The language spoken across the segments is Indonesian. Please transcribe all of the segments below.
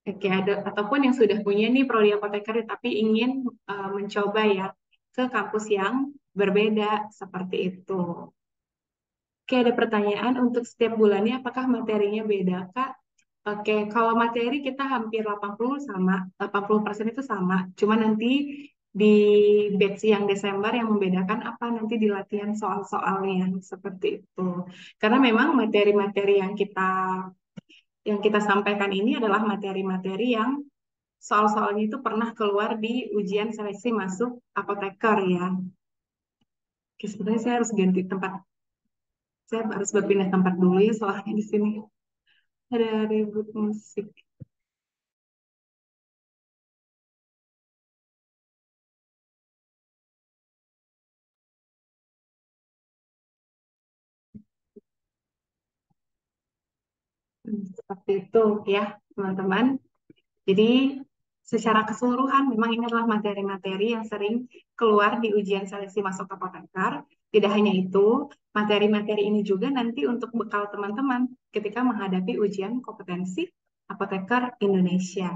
Oke, ada ataupun yang sudah punya nih prodi apoteker tapi ingin mencoba ya ke kampus yang berbeda seperti itu. Oke, ada pertanyaan untuk setiap bulannya apakah materinya beda, Kak? Oke, kalau materi kita hampir 80 sama, 80% itu sama. Cuma nanti di batch yang Desember yang membedakan apa nanti di latihan soal-soalnya seperti itu. Karena memang materi-materi yang kita sampaikan ini adalah materi-materi yang soal-soalnya itu pernah keluar di ujian seleksi masuk apoteker ya. Oke, sebenarnya saya harus ganti tempat. Saya harus berpindah tempat dulu ya soalnya di sini ada ribut musik. Seperti itu ya, teman-teman. Jadi, secara keseluruhan memang ini adalah materi-materi yang sering keluar di ujian seleksi masuk apoteker. Tidak hanya itu, materi-materi ini juga nanti untuk bekal teman-teman ketika menghadapi ujian kompetensi apoteker Indonesia.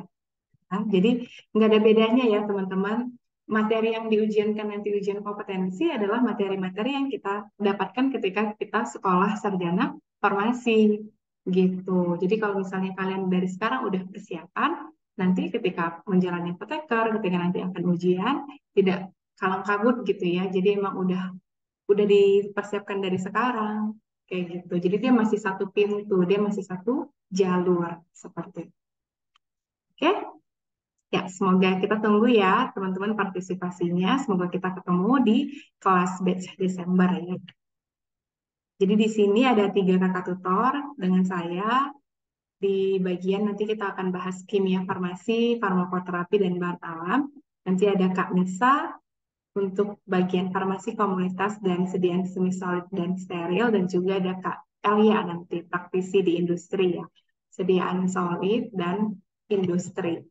Nah, jadi nggak ada bedanya ya teman-teman. Materi yang diujiankan nanti ujian kompetensi adalah materi-materi yang kita dapatkan ketika kita sekolah sarjana farmasi gitu. Jadi kalau misalnya kalian dari sekarang udah persiapan, nanti ketika menjalani apoteker, ketika nanti akan ujian, tidak kalang kabut gitu ya. Jadi emang udah dipersiapkan dari sekarang kayak gitu. Jadi dia masih satu pintu, dia masih satu jalur seperti itu. Oke? Ya, semoga kita tunggu ya teman-teman partisipasinya. Semoga kita ketemu di kelas batch Desember ya. Jadi di sini ada 3 kakak tutor dengan saya. Di bagian nanti kita akan bahas kimia farmasi, farmakoterapi, dan bahan alam. Nanti ada Kak Nisa untuk bagian farmasi komunitas dan sediaan semi solid dan steril. Dan juga ada Kak Elia nanti praktisi di industri ya. Sediaan solid dan industri.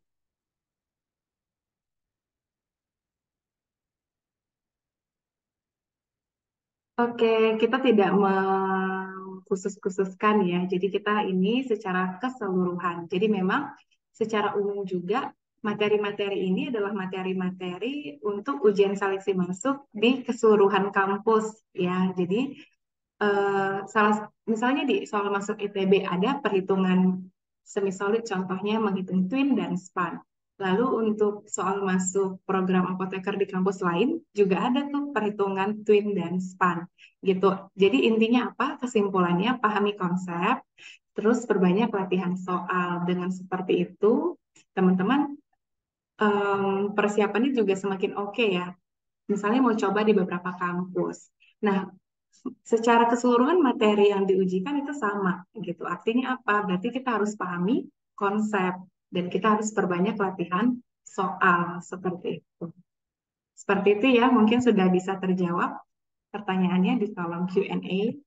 Oke, kita tidak mengkhusus-khususkan ya. Jadi kita ini secara keseluruhan. Jadi memang secara umum juga materi-materi ini adalah materi-materi untuk ujian seleksi masuk di keseluruhan kampus ya. Jadi salah misalnya di soal masuk ITB ada perhitungan semi solid contohnya menghitung twin dan span. Lalu untuk soal masuk program apoteker di kampus lain juga ada tuh perhitungan twin dan span gitu. Jadi intinya apa? Kesimpulannya pahami konsep, terus perbanyak latihan soal. Dengan seperti itu, teman-teman persiapannya juga semakin oke ya. Misalnya mau coba di beberapa kampus. Nah, secara keseluruhan materi yang diujikan itu sama gitu. Artinya apa? Berarti kita harus pahami konsep dan kita harus perbanyak latihan soal seperti itu. Seperti itu ya, mungkin sudah bisa terjawab pertanyaannya di kolom Q&A.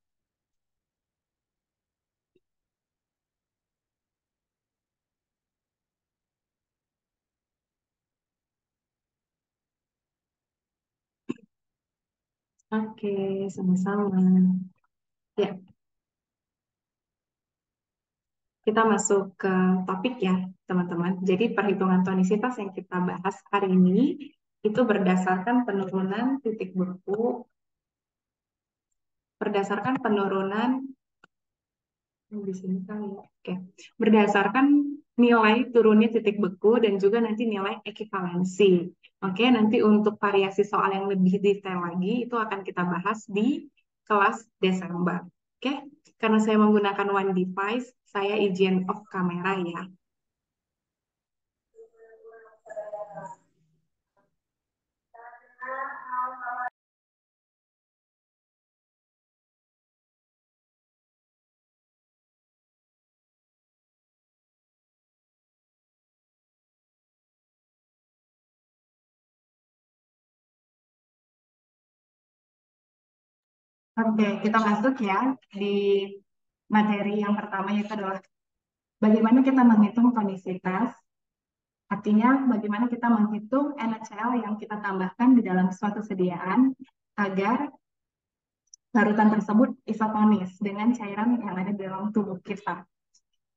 Oke, sama-sama. Ya, kita masuk ke topik ya, teman-teman. Jadi perhitungan tonisitas yang kita bahas hari ini itu berdasarkan penurunan titik beku, berdasarkan penurunan di sini kali ya. Oke. Berdasarkan nilai turunnya titik beku dan juga nanti nilai ekivalensi. Oke, nanti untuk variasi soal yang lebih detail lagi itu akan kita bahas di kelas Desember. Oke, karena saya menggunakan one device, saya izin off kamera ya. Oke, kita masuk ya di materi yang pertama yaitu adalah bagaimana kita menghitung tonisitas. Artinya bagaimana kita menghitung NaCl yang kita tambahkan di dalam suatu sediaan agar larutan tersebut isotonis dengan cairan yang ada di dalam tubuh kita.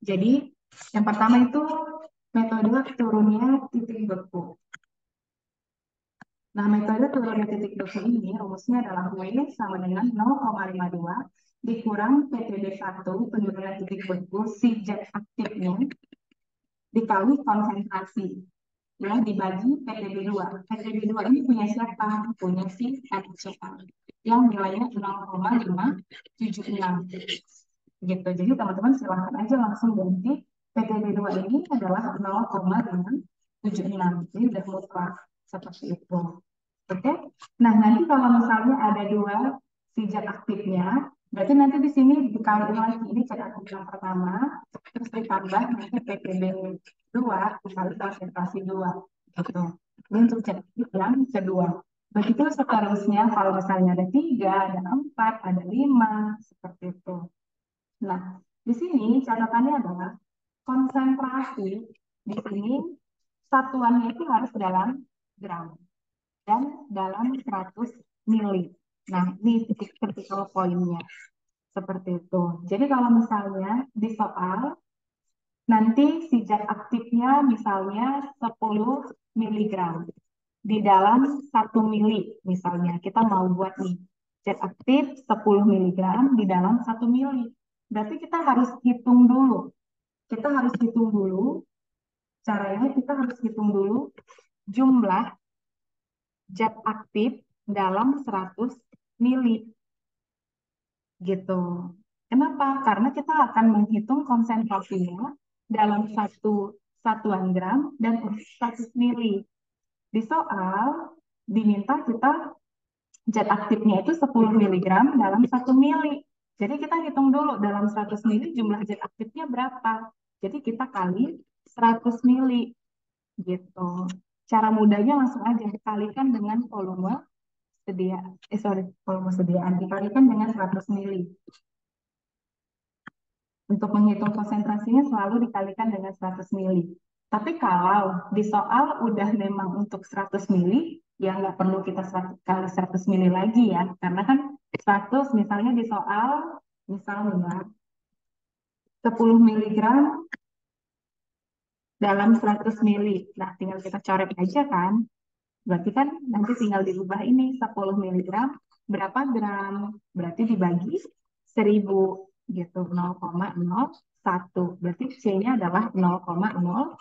Jadi yang pertama itu metode turunnya titik beku. Nah, metode turunnya titik beku ini rumusnya adalah W sama dengan 0,52 dikurang PTB1 penurunan titik beku si zat aktifnya dikali konsentrasi ya dibagi PTB2. PTB2 ini punya siapa? Punya si NaCl yang nilainya 0,576 gitu. Jadi teman-teman silahkan aja langsung ganti PTB2 ini adalah 0,576. Jadi udah mutlak seperti itu. Oke. Nah, nanti kalau misalnya ada dua si zat aktifnya, berarti nanti di sini dikali lagi ini zat aktif yang pertama, terus ditambah nanti PTB2 dikali konsentrasi 2 gitu. Ini untuk zat aktif yang kedua. Begitu seterusnya kalau misalnya ada 3, ada 4, ada 5, seperti itu. Nah, di sini catatannya adalah konsentrasi di sini satuannya itu harus dalam gram dan dalam 100 mili. Nah, ini titik critical poinnya. Seperti itu. Jadi kalau misalnya di soal, nanti si zat aktifnya misalnya 10 miligram. Di dalam 1 mili misalnya. Kita mau buat nih. Zat aktif 10 miligram di dalam 1 mili. Berarti kita harus hitung dulu. Kita harus hitung dulu. Caranya kita harus hitung dulu jumlah zat aktif dalam 100 mili gitu. Kenapa? Karena kita akan menghitung konsentrasinya dalam satu satuan gram dan 100 mili. Di soal diminta kita zat aktifnya itu 10 miligram dalam 1 mili. Jadi kita hitung dulu dalam 100 mili jumlah zat aktifnya berapa. Jadi kita kali 100 mili gitu. Cara mudahnya langsung aja dikalikan dengan volume sedia, volume sediaan dikalikan dengan 100 mili. Untuk menghitung konsentrasinya selalu dikalikan dengan 100 mili. Tapi kalau di soal udah memang untuk 100 mili, ya nggak perlu kita kali 100 mili lagi ya. Karena kan 100 misalnya di soal, misalnya 10 miligram dalam 100 mili. Nah, tinggal kita coret aja kan. Berarti kan nanti tinggal diubah ini 10 miligram berapa gram. Berarti dibagi 1000 gitu 0,01. Berarti C-nya adalah 0,01.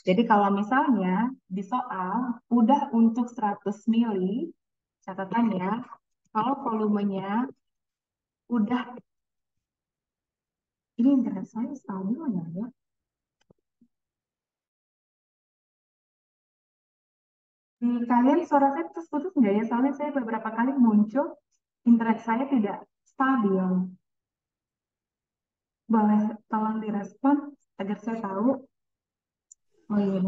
Jadi kalau misalnya di soal udah untuk 100 mili, catatannya kalau volumenya udah ini internet saya stabil ya. Kalian suara saya putus-putus nggak ya? Soalnya saya beberapa kali muncul internet saya tidak stabil. Boleh tolong direspon agar saya tahu. Oh iya,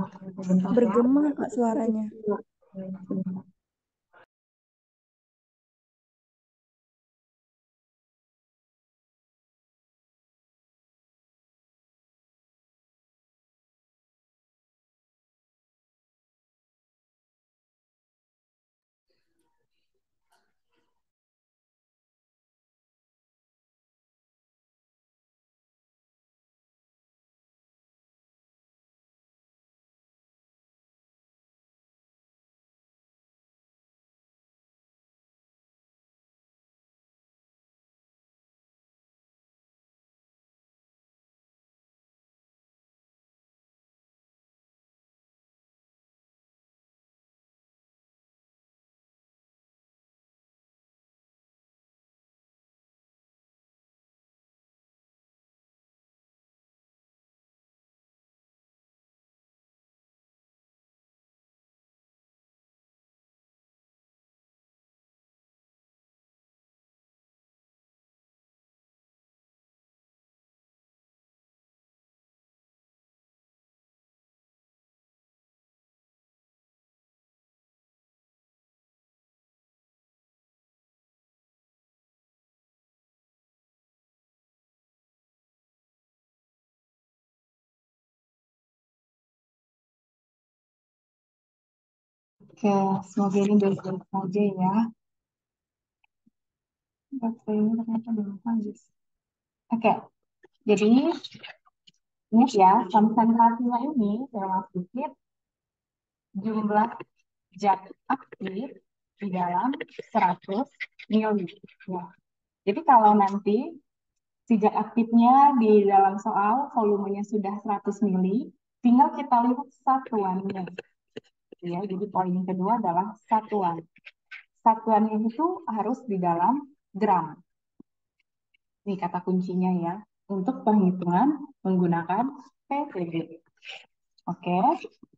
bentar ya. Bergema Kak suaranya. Oke, semoga ini baik-baik saja ya. Oke, ternyata belum habis. Oke, jadi Ingat ya, konsentrasinya ini dalam sedikit jumlah zat aktif di dalam 100 mili. Ya. Jadi kalau nanti si zat aktifnya di dalam soal volumenya sudah 100 mili, tinggal kita lihat satuannya. Ya, jadi poin kedua adalah satuan. Satuannya itu harus di dalam gram. Ini kata kuncinya ya, untuk penghitungan menggunakan PTB. Oke,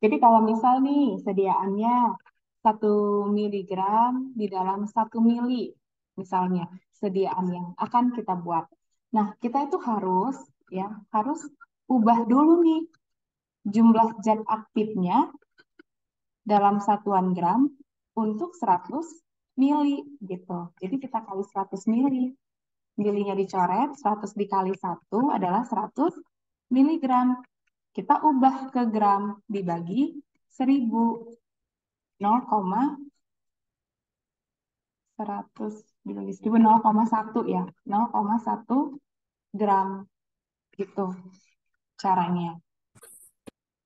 jadi kalau misal nih sediaannya 1 miligram di dalam 1 mili, misalnya sediaan yang akan kita buat. Nah, kita itu harus ubah dulu nih jumlah zat aktifnya dalam satuan gram untuk 100 mili gitu. Jadi kita kali 100 mili. Milinya dicoret, 100 dikali 1 adalah 100 miligram. Kita ubah ke gram dibagi 1000. 0,100 dibagi 1000, 0,1 ya. 0,1 gram gitu caranya.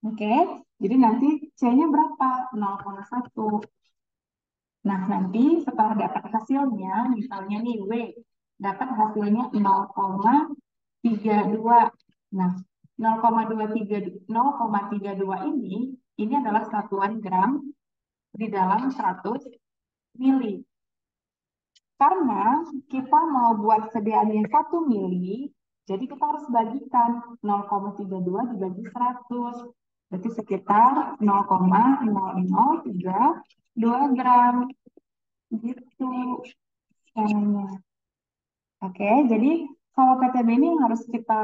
Oke, jadi nanti C-nya berapa? 0,1. Nah, nanti setelah dapat hasilnya, misalnya nih W, dapat hasilnya 0,32. Nah, 0,32 ini adalah satuan gram di dalam 100 mili. Karena kita mau buat sediaannya 1 mili, jadi kita harus bagikan 0,32 dibagi 100. Berarti sekitar 0,0032 gram. Gitu caranya. Oke, jadi kalau PTB ini yang harus kita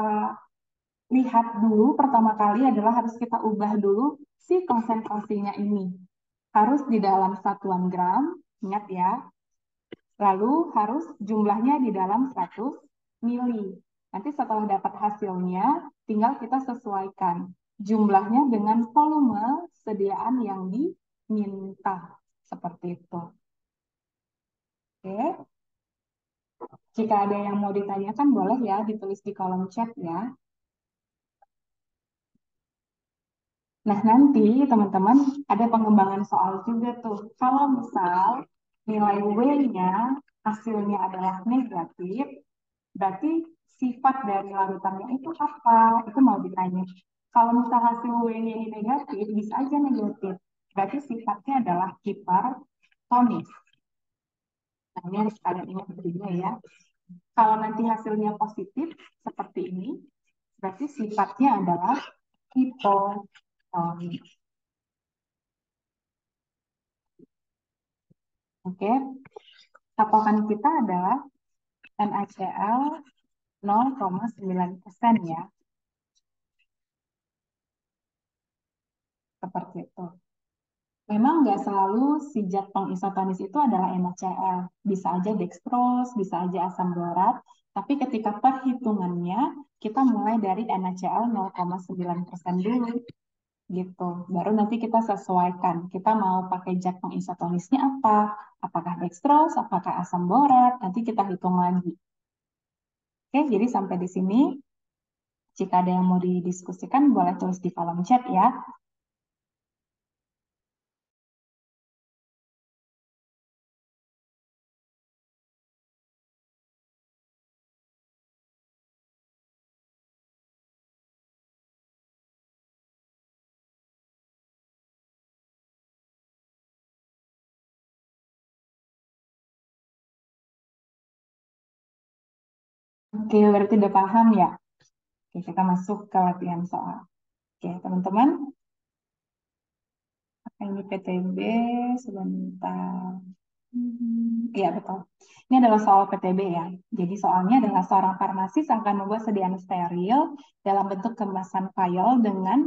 lihat dulu pertama kali adalah harus kita ubah dulu si konsentrasinya ini. Harus di dalam satuan gram, ingat ya. Lalu harus jumlahnya di dalam 100 mili. Nanti setelah dapat hasilnya, tinggal kita sesuaikan jumlahnya dengan volume sediaan yang diminta. Seperti itu. Oke. Jika ada yang mau ditanyakan, boleh ya ditulis di kolom chat ya. Nah, nanti teman-teman ada pengembangan soal juga tuh. Kalau misal nilai W-nya hasilnya adalah negatif, berarti sifat dari larutannya itu apa? Itu mau ditanya. Kalau misal hasil W-nya ini negatif, bisa aja negatif. Berarti sifatnya adalah hipertonis. Nah, ini harus kalian ingat juga ya. Kalau nanti hasilnya positif, seperti ini, berarti sifatnya adalah hipotonik. Oke, patokan kita adalah NaCl 0,9% ya, seperti itu. Memang nggak selalu si zat pengisotonis itu adalah NaCl. Bisa aja dextrose, bisa aja asam borat, tapi ketika perhitungannya, kita mulai dari NaCl 0,9% dulu. Gitu. Baru nanti kita sesuaikan. Kita mau pakai zat pengisotonisnya apa? Apakah dextrose, apakah asam borat? Nanti kita hitung lagi. Oke, jadi sampai di sini. Jika ada yang mau didiskusikan, boleh tulis di kolom chat ya. Oke, berarti udah paham ya? Oke, kita masuk ke latihan soal. Oke, teman-teman. Ini PTB sebentar. Iya, betul. Ini adalah soal PTB ya. Jadi soalnya adalah seorang farmasis akan membuat sediaan steril dalam bentuk kemasan vial dengan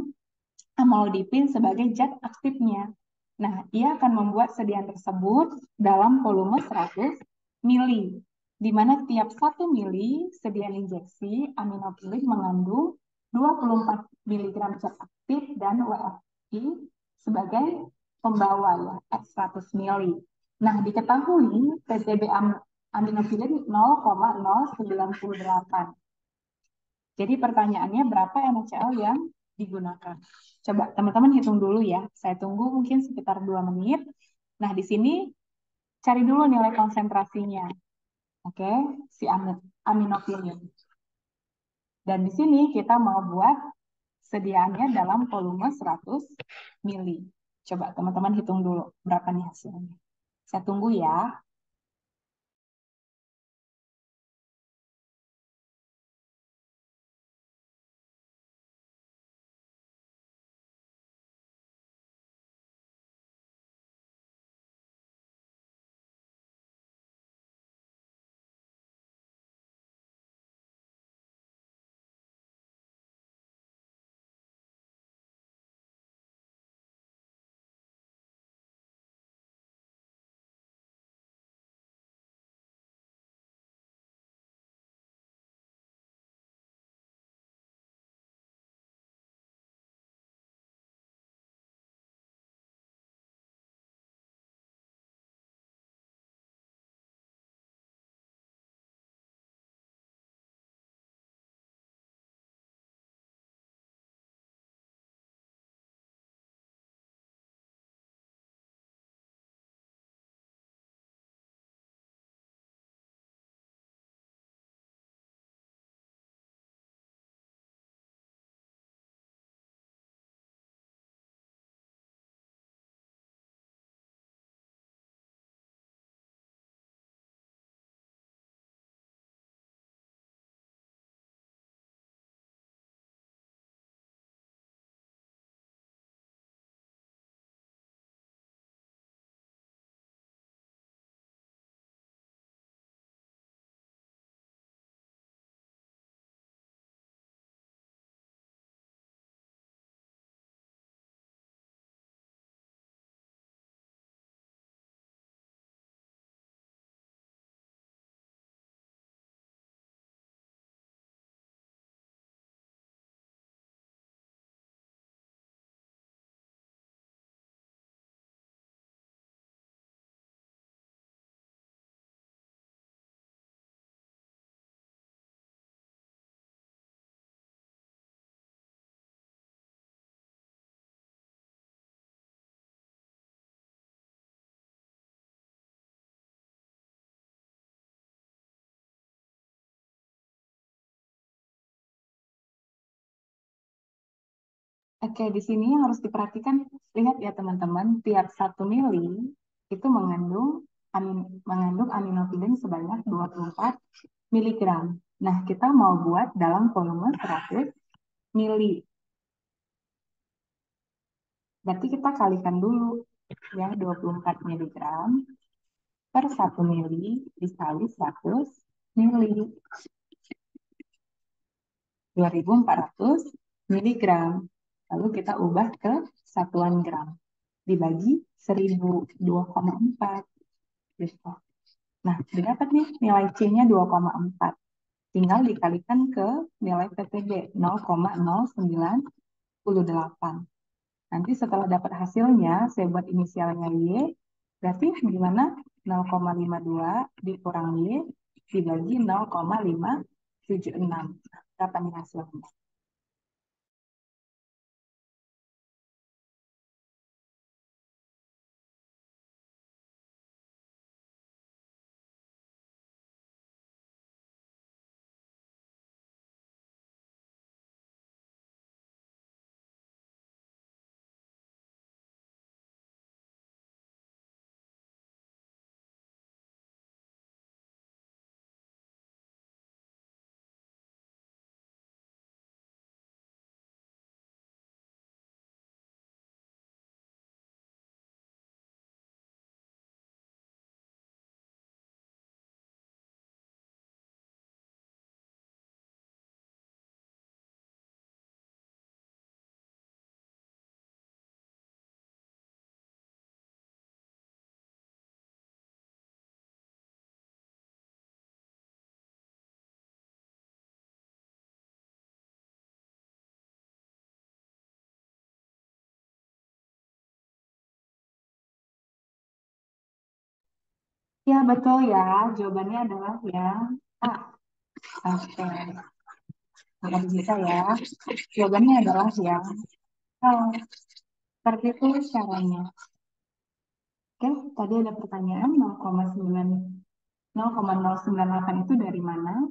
amlodipin sebagai zat aktifnya. Nah, ia akan membuat sediaan tersebut dalam volume 100 mili, di mana tiap 1 mili sediaan injeksi aminopilin mengandung 24 miligram zat aktif dan WFI sebagai pembawa ya, X 100 mili. Nah, diketahui PCB aminofilin 0,098. Jadi pertanyaannya berapa NaCl yang digunakan? Coba teman-teman hitung dulu ya. Saya tunggu mungkin sekitar 2 menit. Nah, di sini cari dulu nilai konsentrasinya. Oke, si aminofilin. Dan di sini kita mau buat sediaannya dalam volume 100 mili. Coba teman-teman hitung dulu berapa nih hasilnya. Saya tunggu ya. Oke, di sini yang harus diperhatikan, lihat ya teman-teman, tiap 1 mili itu mengandung aminofilin sebanyak 24 miligram. Nah, kita mau buat dalam volume 100 mili. Berarti kita kalikan dulu ya 24 miligram per 1 mili dikali 100 mili. 2.400 miligram. Lalu kita ubah ke satuan gram. Dibagi 1.000, 2,4. Gitu. Nah, didapat nih nilai C-nya 2,4. Tinggal dikalikan ke nilai ppb 0,0908. Nanti setelah dapat hasilnya, saya buat inisialnya Y. Berarti gimana? 0,52 dikurang Y dibagi 0,576. Berapa nih hasilnya? Ya, betul ya. Jawabannya adalah yang A. Oke. Akan bisa ya. Jawabannya adalah yang oh, seperti itu caranya. Oke, tadi ada pertanyaan 0,9 0,098 itu dari mana?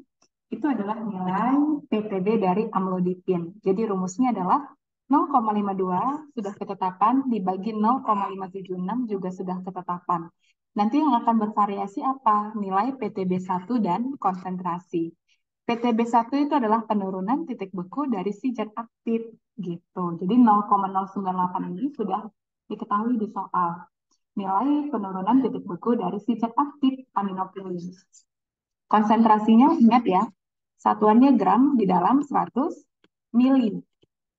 Itu adalah nilai PTB dari amlodipin. Jadi rumusnya adalah 0,52 sudah ketetapan dibagi 0,576 juga sudah ketetapan. Nanti yang akan bervariasi apa? Nilai PTB1 dan konsentrasi. PTB1 itu adalah penurunan titik beku dari si zat aktif gitu. Jadi 0,098 ini sudah diketahui di soal. Nilai penurunan titik beku dari si zat aktif aminofilin. Konsentrasinya ingat ya, satuannya gram di dalam 100 mili.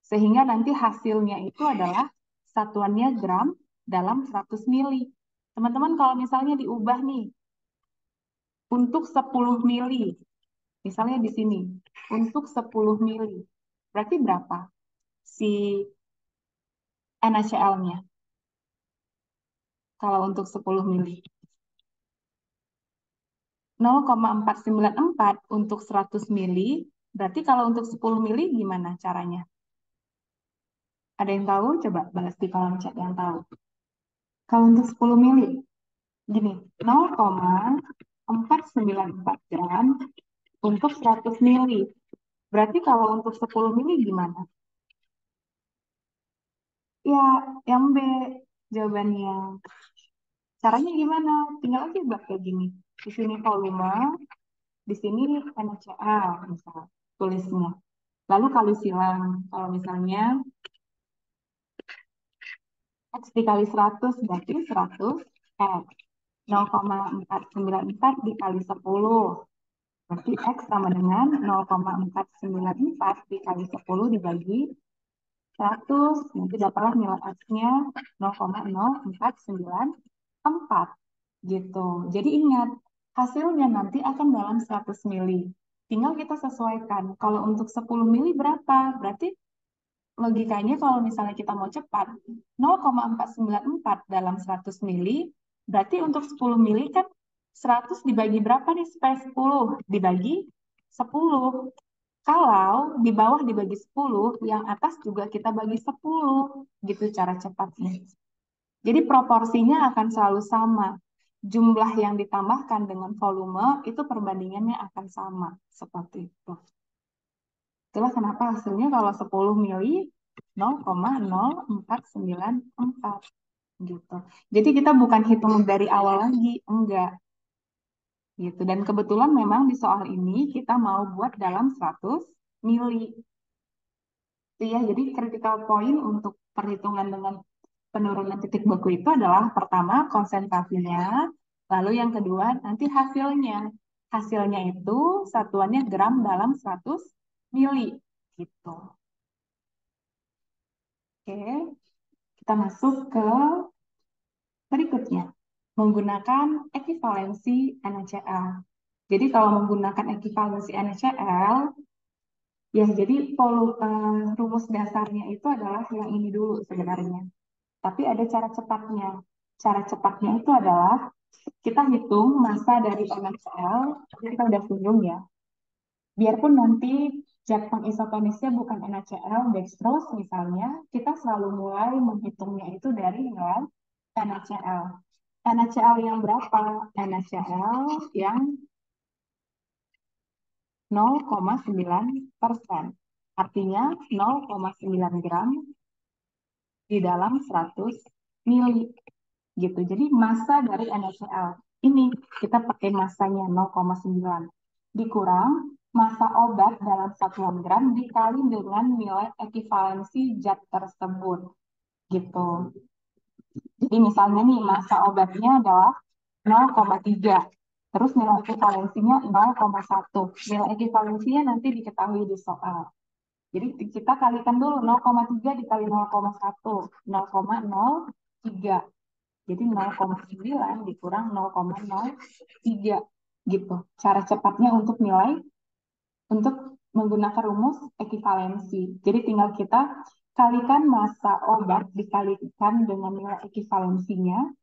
Sehingga nanti hasilnya itu adalah satuannya gram dalam 100 mili. Teman-teman kalau misalnya diubah nih untuk 10 mili, misalnya di sini, untuk 10 mili, berarti berapa si NaCl-nya kalau untuk 10 mili? 0,494 untuk 100 mili, berarti kalau untuk 10 mili gimana caranya? Ada yang tahu? Coba balas di kolom chat yang tahu. Kalau untuk 10 mili, gini, 0,494 gram untuk 100 mili. Berarti kalau untuk 10 mili gimana? Ya, yang B jawabannya. Caranya gimana? Tinggal aja buat kayak gini. Di sini volume, di sini NaCl, misal tulisnya. Lalu kali silang. Kalau misalnya X dikali 100 berarti 100 X. 0,494 dikali 10. Berarti X sama dengan 0,494 dikali 10 dibagi 100. Nanti dapatlah nilai X-nya 0,0494 gitu. Jadi ingat, hasilnya nanti akan dalam 100 mili. Tinggal kita sesuaikan. Kalau untuk 10 mili berapa? Berarti logikanya kalau misalnya kita mau cepat, 0,494 dalam 100 mili, berarti untuk 10 mili kan 100 dibagi berapa nih supaya 10? Dibagi 10. Kalau di bawah dibagi 10, yang atas juga kita bagi 10. Gitu cara cepatnya. Jadi proporsinya akan selalu sama. Jumlah yang ditambahkan dengan volume itu perbandingannya akan sama. Seperti itu. Itulah kenapa hasilnya kalau 10 mili 0,0494 gitu. Jadi kita bukan hitung dari awal lagi, enggak gitu. Dan kebetulan memang di soal ini kita mau buat dalam 100 mili. Ya, jadi critical point untuk perhitungan dengan penurunan titik beku itu adalah pertama konsentrasinya, lalu yang kedua nanti hasilnya. Hasilnya itu satuannya gram dalam 100 mili gitu. Oke, kita masuk ke berikutnya. Menggunakan ekivalensi NaCl. Jadi kalau menggunakan ekivalensi NaCl, ya jadi rumus dasarnya itu adalah yang ini dulu sebenarnya. Tapi ada cara cepatnya. Cara cepatnya itu adalah kita hitung massa dari NaCl, kita udah singgung ya. Biarpun nanti zat pengisotonisnya bukan NaCl, dextrose misalnya, kita selalu mulai menghitungnya itu dari nilai NaCl. NaCl yang berapa? NaCl yang 0,9%. Artinya 0,9 gram di dalam 100 mili. Gitu. Jadi massa dari NaCl. Ini kita pakai massanya 0,9. Dikurang massa obat dalam satuan gram dikali dengan nilai ekivalensi zat tersebut. Gitu. Jadi misalnya nih massa obatnya adalah 0,3. Terus nilai ekivalensinya 0,1. Nilai ekivalensinya nanti diketahui di soal. Jadi kita kalikan dulu 0,3 dikali 0,1. 0,03. Jadi 0,9 dikurang 0,03 gitu. Cara cepatnya untuk menggunakan rumus ekivalensi. Jadi tinggal kita kalikan massa obat dikalikan dengan nilai ekivalensinya,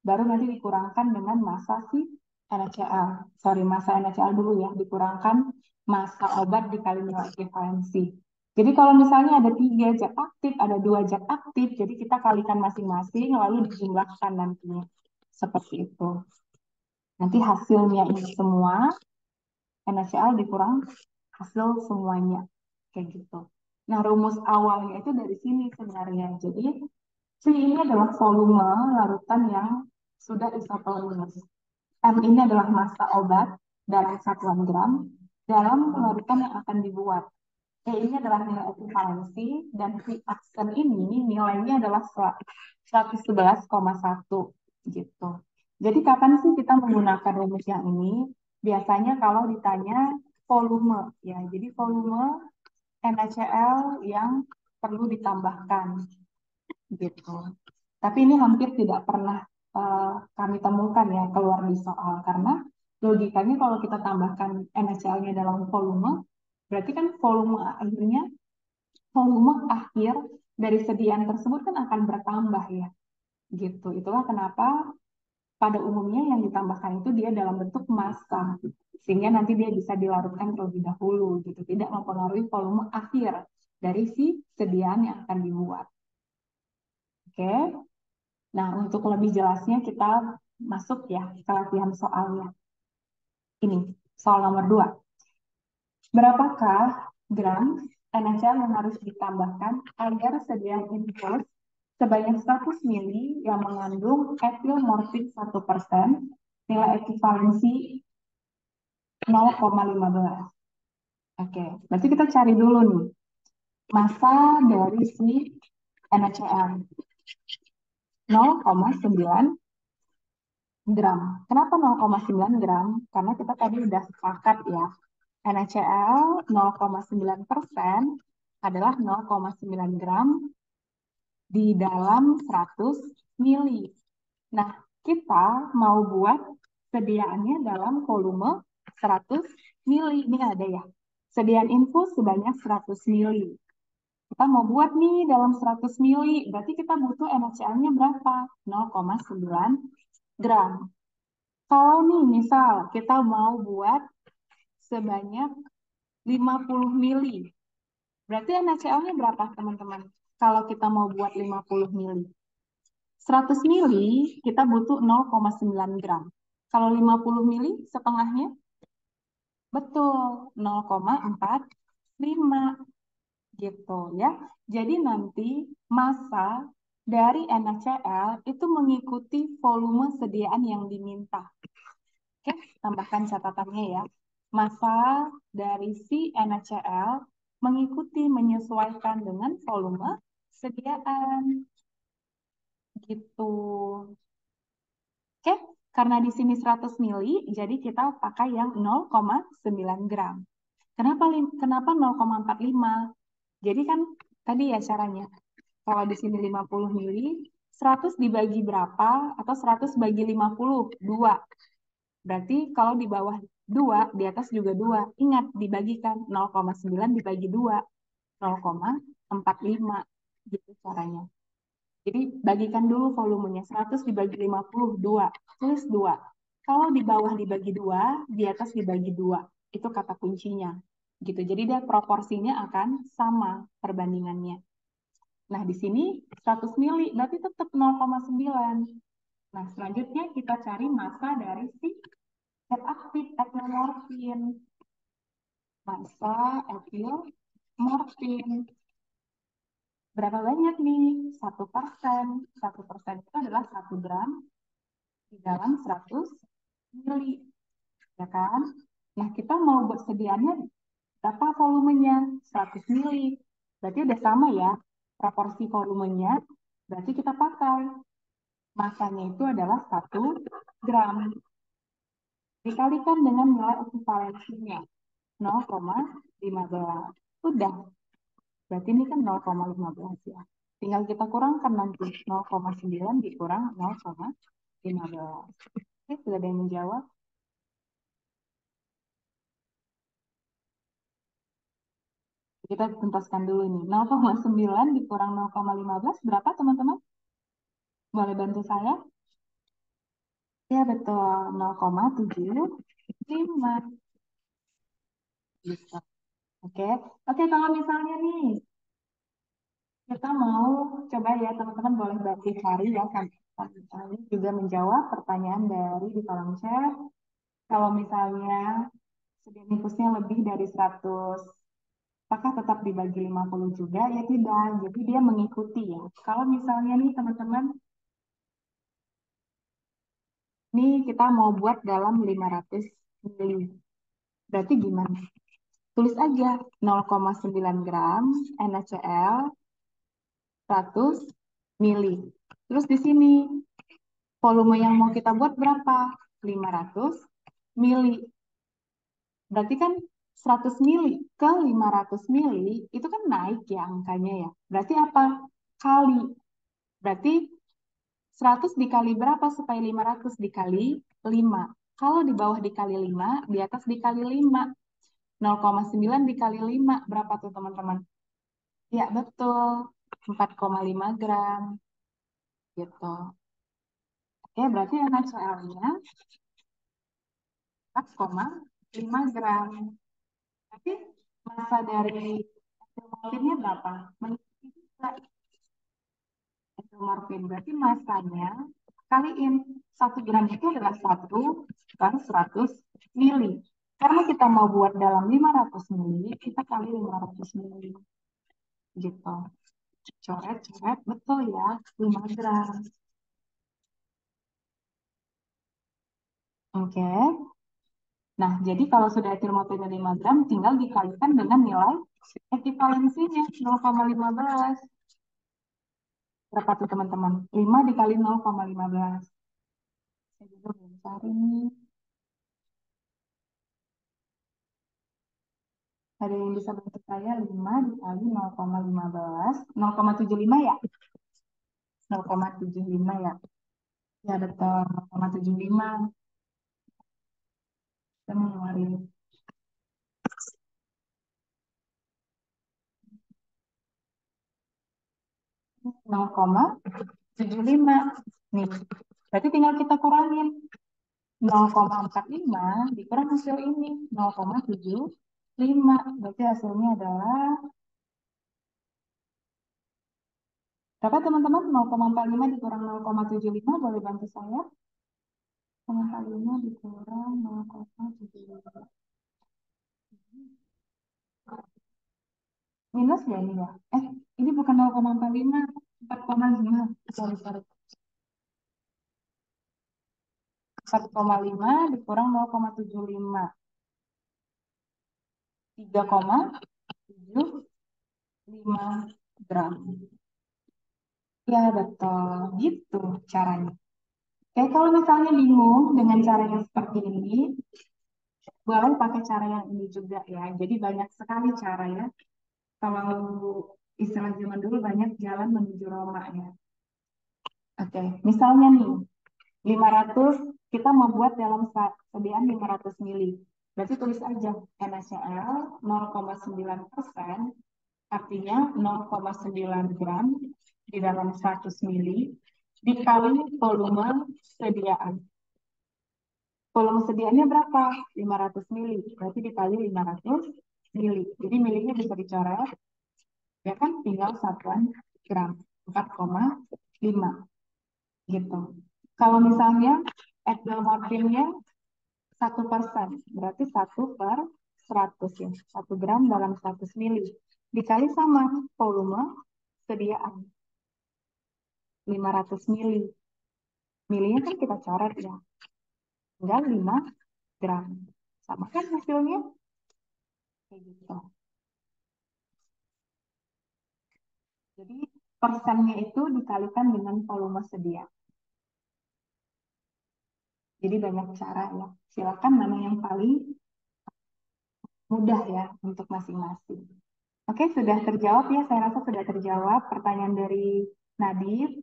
baru nanti dikurangkan dengan massa si NaCl. Sorry, massa NaCl dulu ya, dikurangkan massa obat dikali nilai ekivalensi. Jadi kalau misalnya ada 3 zat aktif, ada 2 zat aktif, jadi kita kalikan masing-masing, lalu dijumlahkan nantinya. Seperti itu. Nanti hasilnya ini semua, NaCl dikurang hasil semuanya. Kayak gitu. Nah, rumus awalnya itu dari sini sebenarnya. Jadi, C ini adalah volume larutan yang sudah isotonis. M ini adalah massa obat dalam satuan gram dalam larutan yang akan dibuat. E ini adalah nilai ekivalensi dan reaction ini nilainya adalah 111,1 gitu. Jadi kapan sih kita menggunakan rumus yang ini? Biasanya kalau ditanya volume ya. Jadi volume NaCl yang perlu ditambahkan gitu. Tapi ini hampir tidak pernah kami temukan ya keluar di soal karena logikanya kalau kita tambahkan NaCl-nya dalam volume, berarti kan volume akhir dari sediaan tersebut kan akan bertambah ya, gitu. Itulah kenapa pada umumnya yang ditambahkan itu dia dalam bentuk massa, sehingga nanti dia bisa dilarutkan terlebih dahulu, gitu. Tidak mempengaruhi volume akhir dari si sediaan yang akan dibuat. Oke. Nah, untuk lebih jelasnya kita masuk ya ke latihan soalnya. Ini, soal nomor 2. Berapakah gram NaCl yang harus ditambahkan agar sediaan infus sebanyak 100 mili yang mengandung etil morfin 1%, nilai ekivalensi 0,15. Oke, berarti kita cari dulu nih, massa dari si NaCl 0,9 gram. Kenapa 0,9 gram? Karena kita tadi udah sepakat ya, NaCl 0,9% adalah 0,9 gram di dalam 100 mili. Nah, kita mau buat sediaannya dalam volume 100 mili. Ini ada ya. Sediaan infus sebanyak 100 mili. Kita mau buat nih dalam 100 mili. Berarti kita butuh NaCl-nya berapa? 0,9 gram. Kalau nih misal kita mau buat sebanyak 50 mili. Berarti NaCl-nya berapa teman-teman? Kalau kita mau buat 50 mili. 100 mili kita butuh 0,9 gram. Kalau 50 mili setengahnya? Betul, 0,45 gitu ya. Jadi nanti massa dari NaCl itu mengikuti volume sediaan yang diminta. Oke, tambahkan catatannya ya. Massa dari si NaCl mengikuti menyesuaikan dengan volume sediaan gitu. Oke, karena di sini 100 mili, jadi kita pakai yang 0,9 gram. Kenapa 0,45? Jadi kan tadi ya caranya. Kalau di sini 50 mili, 100 dibagi berapa? Atau 100 bagi 50? 2. Berarti kalau di bawah 2, di atas juga 2. Ingat, dibagikan 0,9 dibagi 2. 0,45. Gitu caranya. Jadi bagikan dulu volumenya, 100 dibagi 50, 2. Tulis 2. Kalau di bawah dibagi 2, di atas dibagi 2. Itu kata kuncinya. Gitu. Jadi dia proporsinya akan sama perbandingannya. Nah, di sini 100 mili, berarti tetap 0,9. Nah, selanjutnya kita cari massa dari si zat aktif etil morfin. Massa etil morfin. Berapa banyak nih? 1%. 1% itu adalah 1 gram di dalam 100 mili, ya kan? Nah, kita mau buat sediaannya berapa volumenya? 100 mili. Berarti udah sama ya, proporsi volumenya. Berarti kita pakai. Masanya itu adalah 1 gram. Dikalikan dengan nilai ekivalensinya, 0,15. Udah, berarti ini kan 0,15 ya. Tinggal kita kurangkan nanti, 0,9 dikurang 0,15. Oke, sudah ada yang menjawab? Kita tuntaskan dulu ini. 0,9 dikurang 0,15 berapa teman-teman? Boleh bantu saya? Ya betul, 0,75. Bisa. Oke, oke kalau misalnya nih kita mau coba ya teman-teman boleh bantu cari ya sampai kali juga menjawab pertanyaan dari di kolom chat. Kalau misalnya sedian infusnya lebih dari 100, apakah tetap dibagi 50 juga? Ya tidak. Jadi dia mengikuti ya. Kalau misalnya nih teman-teman, nih kita mau buat dalam 500 mili. Berarti gimana? Tulis aja 0,9 gram NaCl 100 mili. Terus di sini volume yang mau kita buat berapa? 500 mili. Berarti kan 100 mili ke 500 mili itu kan naik ya angkanya ya. Berarti apa? Kali. Berarti 100 dikali berapa supaya 500 dikali 5. Kalau di bawah dikali 5, di atas dikali 5. 0,9 dikali 5 berapa tuh teman-teman? Ya betul. 4,5 gram gitu. Oke, berarti NaCl-nya 4,5 gram. Tapi massa dari morfinnya berapa? Mengikuti juga morfin. Berarti massanya kaliin 1 gram itu adalah 1 per 100 mili. Karena kita mau buat dalam 500 mili, kita kali 500 mili. Gitu. Coret-coret, betul ya, 5 gram. Oke. Nah, jadi kalau sudah etilmorfinnya 5 gram, tinggal dikalikan dengan nilai ekivalensinya 0,15. Berapa tuh teman-teman? 5 dikali 0,15. Saya juga belum cari nih. Ada yang bisa bantu saya 5 dikali 0,15. 0,75 ya? 0,75 ya? Ya betul, 0,75. Kita mengeluarkan 0,75. Nih, berarti tinggal kita kurangin. 0,45 dikurang hasil ini 0,75. Berarti hasilnya adalah berapa teman-teman? 0,45 dikurang 0,75 boleh bantu saya? 0,45 dikurang 0,75. Minus ya ini ya? Ini bukan 0,45, 4,5. Sorry, sorry. 4,5 dikurang 0,75. 3,75 gram. Ya, betul. Gitu caranya. Oke, kalau misalnya bingung dengan cara yang seperti ini, boleh pakai cara yang ini juga ya. Jadi banyak sekali cara ya. Kalau istilah zaman dulu banyak jalan menuju Roma ya. Oke, misalnya nih 500 kita mau buat dalam sediaan 500 mili. Berarti tulis aja NaCl 0,9%, artinya 0,9 gram di dalam 100 mili dikali volume sediaan. Volume sediaannya berapa? 500 mili. Berarti dikali 500 mili. Jadi milinya bisa dicoret. Ya kan tinggal satuan gram. 4,5 gitu. Kalau misalnya ethyl morfinnya 1%. Berarti 1 per 100 ya. 1 gram dalam 100 mili. Dikali sama volume sediaan. 500 mili. Milinya kan kita coret ya. Tinggal 5 gram. Sama kan hasilnya? Kayak gitu. Jadi persennya itu dikalikan dengan volume sedia. Jadi banyak cara ya. Silakan mana yang paling mudah ya untuk masing-masing. Oke, sudah terjawab ya. Saya rasa sudah terjawab pertanyaan dari Nadif.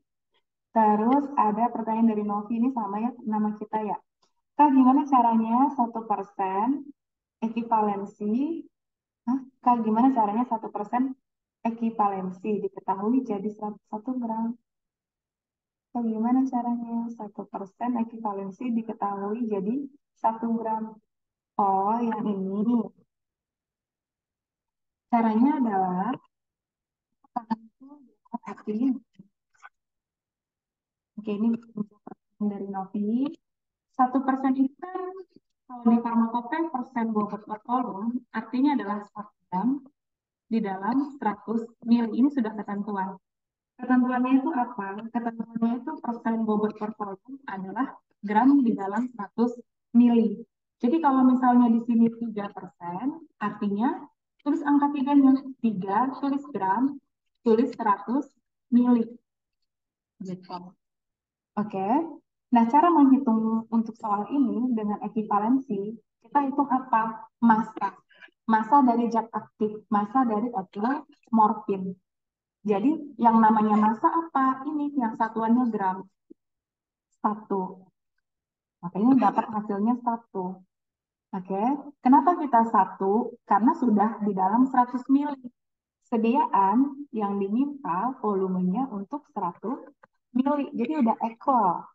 Terus ada pertanyaan dari Novi ini sama ya nama kita ya. Kak, gimana caranya 1% ekivalensi? Hah? Kak, gimana caranya 1% ekivalensi diketahui jadi 1 gram? Bagaimana caranya 1% ekivalensi diketahui jadi 1 gram? Oh, yang ini. Caranya adalah artinya, oke ini dari Novi. 1% itu kan kalau di farmakope persen bobot per kolom artinya adalah 1 gram di dalam 100 mili. Ini sudah ketentuan. Ketentuannya itu apa? Ketentuannya itu persen bobot per volume adalah gram di dalam 100 mili. Jadi kalau misalnya di sini 3%, artinya tulis angka 3-nya. 3, tulis gram, tulis 100 mili. Gitu. Oke. Nah, cara menghitung untuk soal ini dengan ekivalensi, kita hitung apa? Massa. Massa dari zat aktif, massa dari etil morfin. Jadi yang namanya massa apa? Ini yang satuannya gram. 1. Makanya dapat hasilnya 1. Oke. Kenapa kita 1? Karena sudah di dalam 100 mili. Sediaan yang diminta volumenya untuk 100 mili. Jadi udah equal.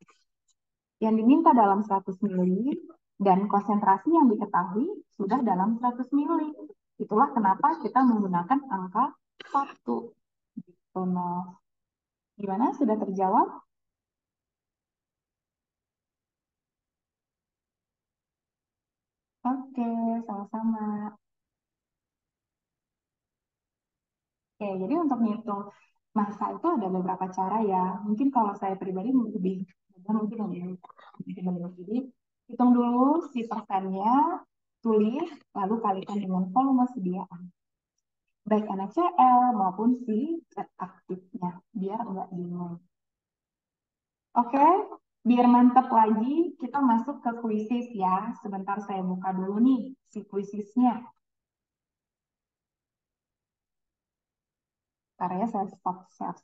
Yang diminta dalam 100 mili dan konsentrasi yang diketahui sudah dalam 100 mili. Itulah kenapa kita menggunakan angka 1. Gitu, nah. Gimana? Sudah terjawab? Oke, sama-sama. Oke, jadi untuk ngitung massa itu ada beberapa cara ya. Mungkin kalau saya pribadi lebih mudah mungkin lebih. Jadi hitung dulu si persennya, tulis, lalu kalikan dengan volume sediaan. Baik NaCl maupun si zat aktifnya, biar nggak bingung. Oke, biar mantap lagi, kita masuk ke kuisis ya. Sebentar saya buka dulu nih si kuisisnya. Ntar ya, saya stop share.